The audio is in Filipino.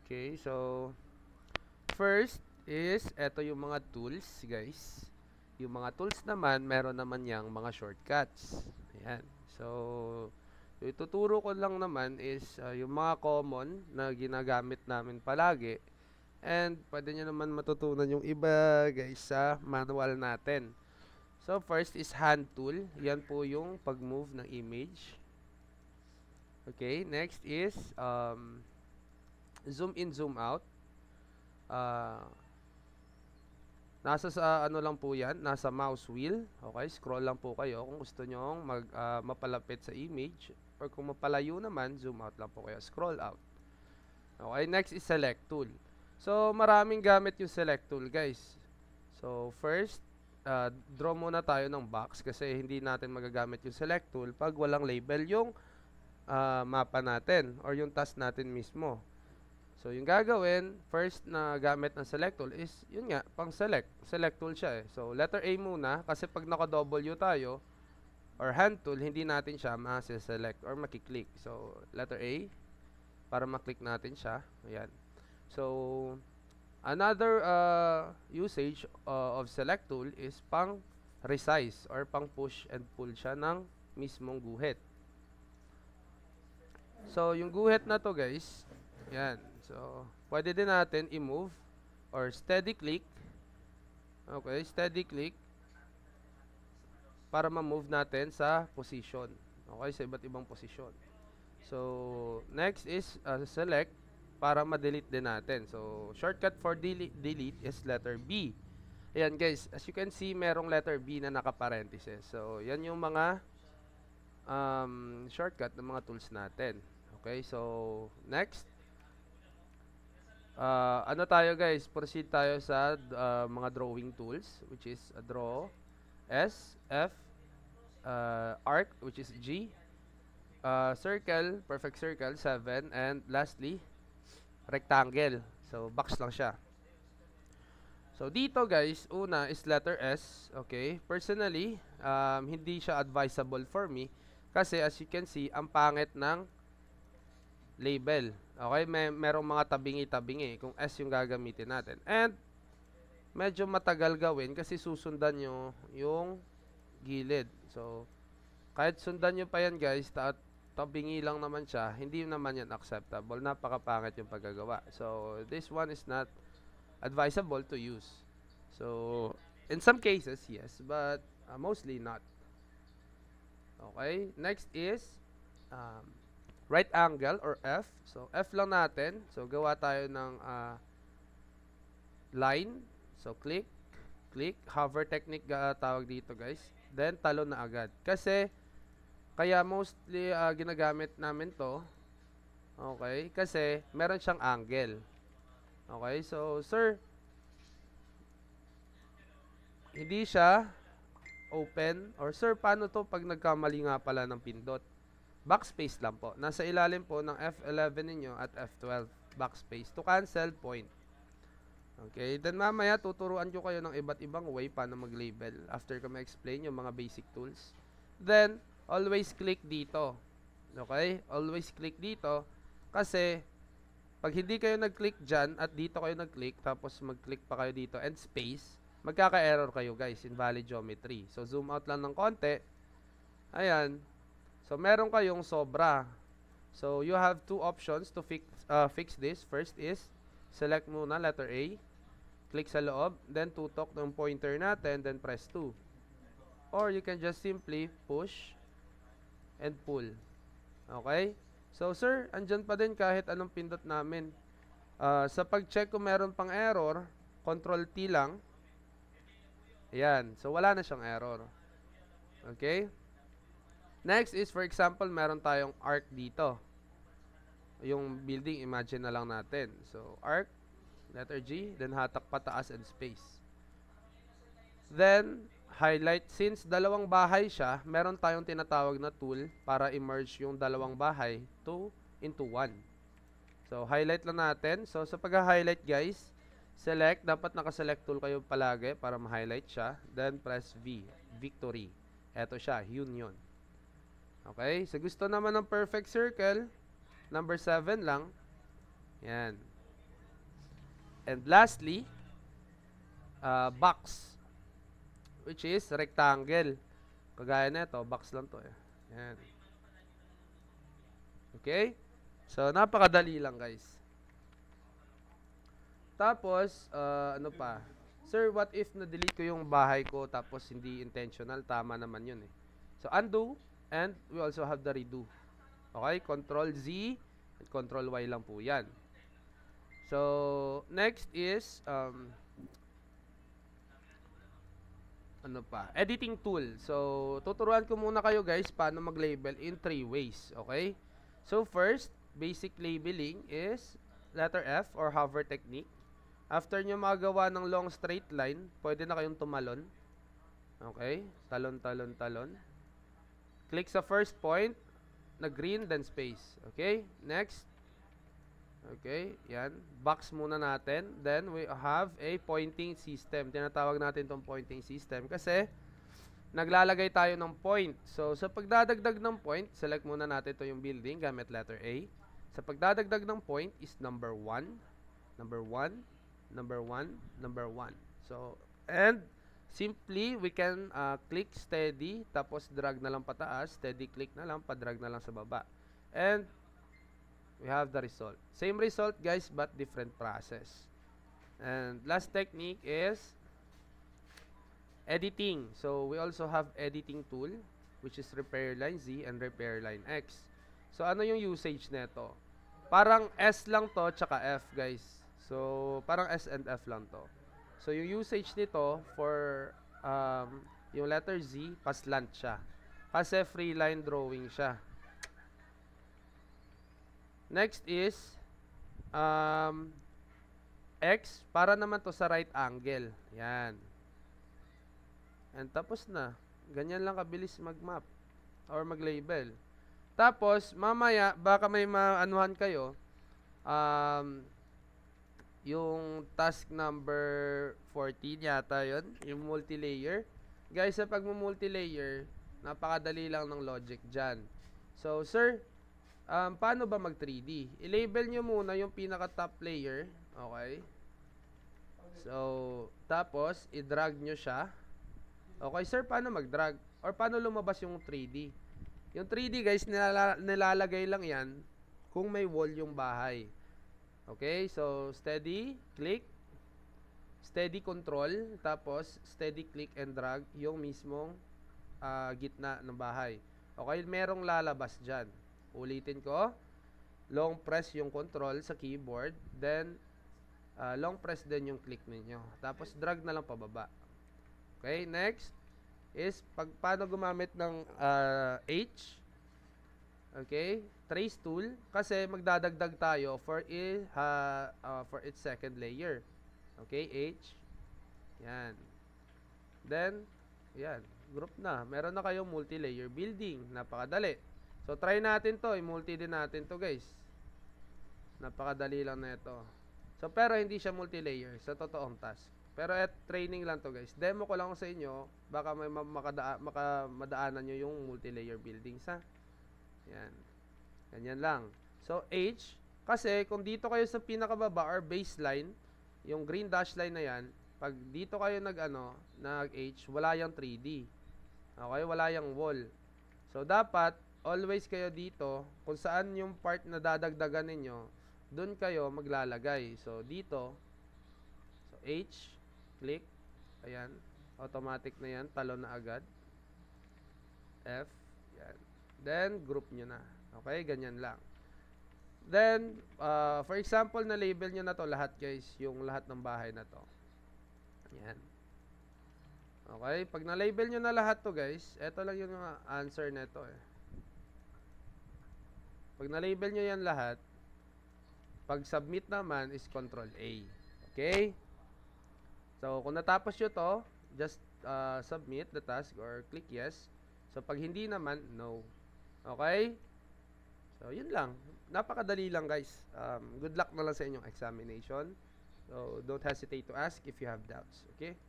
Okay, so first is eto yung mga tools, guys. Yung mga tools naman, meron naman yang mga shortcuts. Ayan. So, yung ituturo ko lang naman is yung mga common na ginagamit namin palagi. And pwede nyo naman matutunan yung iba, guys, sa manual natin. So, first is hand tool. Yan po yung pag-move ng image. Okay, next is zoom in, zoom out. Uh, Nasa sa ano lang po yan, nasa mouse wheel. Okay, scroll lang po kayo kung gusto nyo mapalapit sa image. Or kung mapalayo naman, zoom out lang po kayo, scroll out. Okay, next is select tool. So, maraming gamit yung select tool, guys. So, first, draw muna tayo ng box kasi hindi natin magagamit yung select tool pag walang label yung mapa natin or yung task natin mismo. So, yung gagawin, first na gamit ng select tool is, yun nga, pang select. Select tool siya eh. So, letter A muna, kasi pag naka-W tayo, or hand tool, hindi natin siya ma-select or makiklik. So, letter A, para maklik natin siya. Ayan. So, another usage of select tool is pang resize or pang push and pull siya ng mismong guhit. So, yung guhit na to guys, yan. So, pwede din natin i-move or steady click. Okay, steady click para ma-move natin sa position. Okay, sa iba't ibang posisyon. So, next is select para ma-delete din natin. So, shortcut for delete is letter B. Ayan guys, as you can see, merong letter B na naka-parentheses. So, yan yung mga shortcut ng mga tools natin. Okay, so, next. Ano tayo guys, proceed tayo sa mga drawing tools, which is draw, S, F, arc, which is G, circle, perfect circle, 7, and lastly, rectangle. So, box lang siya. So, dito guys, una is letter S, okay? Personally, hindi siya advisable for me kasi as you can see, ang pangit ng label. Okay, merong mga tabingi-tabingi kung S yung gagamitin natin. And medyo matagal gawin kasi susundan nyo yung gilid. So, kahit sundan nyo pa yan guys, tabingi lang naman siya, hindi naman yan acceptable. Napakapangit yung paggagawa. So, this one is not advisable to use. So, in some cases, yes, but mostly not. Okay, next is right angle or F. So, F lang natin. So, gawa tayo ng line. So, click, click. Hover technique tawag dito guys. Then, talon na agad. Kasi, kaya mostly ginagamit namin to. Okay, kasi meron siyang angle. Okay, so, sir, hindi siya open. Or, sir, paano to pag nagkamali nga pala ng pindot? Backspace lang po. Nasa ilalim po ng F11 ninyo at F12. Backspace. To cancel, point. Okay. Then mamaya, tuturuan ko kayo ng iba't ibang way paano mag-label. After ko ma-explain yung mga basic tools. Then, always click dito. Okay? Always click dito. Kasi, pag hindi kayo nag-click dyan at dito kayo nag-click, tapos mag-click pa kayo dito and space, magkaka-error kayo guys. Invalid geometry. So, zoom out lang ng konti. Ayan. So, meron kayong sobra. So, you have two options to fix this. First is, select muna letter A. Click sa loob. Then, tutok ng pointer natin. Then, press 2. Or, you can just simply push and pull. Okay? So, sir, andyan pa din kahit anong pindot namin. Sa pag-check kung meron pang error, Control T lang. Ayan. So, wala na siyang error. Okay? Next is, for example, meron tayong arc dito. Yung building, imagine na lang natin. So, arc, letter G, then hatak pataas and space. Then, highlight. Since dalawang bahay siya, meron tayong tinatawag na tool para i-merge yung dalawang bahay into one. So, highlight lang natin. So, sa pag-highlight guys, select. Dapat naka-select tool kayo palagi para ma-highlight siya. Then, press V. Victory. Eto siya, union. Okay? So, gusto naman ng perfect circle, number 7 lang. Yan. And lastly, box, which is rectangle. Kagaya nito, box lang to eh. Yan. Okay? So, napakadali lang guys. Tapos, ano pa? Sir, what if na-delete ko yung bahay ko tapos hindi intentional? Tama naman yun eh. So, undo, and we also have the redo. Okay? Control Z, and Control Y lang po yan. So, next is, ano pa? Editing tool. So, tuturuan ko muna kayo guys paano mag-label in 3 ways. Okay? So, first, basic labeling is letter F or hover technique. After nyo magawa ng long straight line, pwede na kayong tumalon. Okay? Talon, talon, talon. Click sa first point na green, then space. Okay? Next. Okay? Yan. Box muna natin. Then, we have a pointing system. Tinatawag natin itong pointing system kasi naglalagay tayo ng point. So, sa pagdadagdag ng point, select muna natin ito yung building gamit letter A. Sa pagdadagdag ng point is number 1. Number 1. Number 1, number 1. So, and simply, we can click steady, tapos drag na lang pataas, steady click na lang, padrag na lang sa baba. And, we have the result. Same result, guys, but different process. And last technique is editing. So, we also have editing tool, which is repair line Z and repair line X. So, ano yung usage nito? Parang S lang to, tsaka F, guys. So, parang S and F lang to. So, yung usage nito for yung letter Z, paslant siya. Kasi free line drawing siya. Next is X, para naman to sa right angle. Yan. And tapos na. Ganyan lang kabilis mag-map or mag-label. Tapos, mamaya, baka may maanuhan kayo, yung task number 14 yata yun, yung multi-layer. Guys, sa pag-multi-layer, napakadali lang ng logic dyan. So, sir, paano ba mag-3D? I-label nyo muna yung pinaka-top layer. Okay? So, tapos, i-drag nyo siya. Okay, sir, paano mag-drag? Or paano lumabas yung 3D? Yung 3D, guys, nilalagay lang yan kung may wall yung bahay. Okay, so steady, click, steady control, tapos steady click and drag yung mismong gitna ng bahay. Okay, merong lalabas dyan. Ulitin ko, long press yung control sa keyboard, then long press din yung click ninyo. Tapos drag na lang pababa. Okay, next is paano gumamit ng H. Okay, trace tool kasi magdadagdag tayo for its second layer. Okay, H. Yan. Then, yan, group na. Meron na kayong multi-layer building. Napakadali. So, try natin to. I-multi din natin to, guys. Napakadali lang na ito. So, pero hindi siya multi-layer sa totoong task. Pero training lang to, guys. Demo ko lang sa inyo. Baka may madaanan nyo yung multi-layer buildings, ha? Yan. Ganyan lang. So, H, kasi kung dito kayo sa pinakababa or baseline, yung green dash line na yan, pag dito kayo nag-H, wala yung 3D. Okay? Wala yung wall. So, dapat, always kayo dito, kung saan yung part na dadagdagan ninyo, dun kayo maglalagay. So, dito, so, H, click, ayan, automatic na yan, talon na agad. F, yan. Then, group nyo na. Okay, ganyan lang. Then, for example, na-label nyo na to lahat, guys. Yung lahat ng bahay na to. Yan. Okay, pag na-label nyo na lahat to, guys, eto lang yung answer neto eh. Pag na-label nyo yan lahat, pag submit naman is Control A. Okay? So, kung natapos nyo to, just submit the task or click yes. So, pag hindi naman, no. Okay? So, yun lang. Napakadali lang, guys. Good luck na lang sa inyong examination. So, don't hesitate to ask if you have doubts. Okay?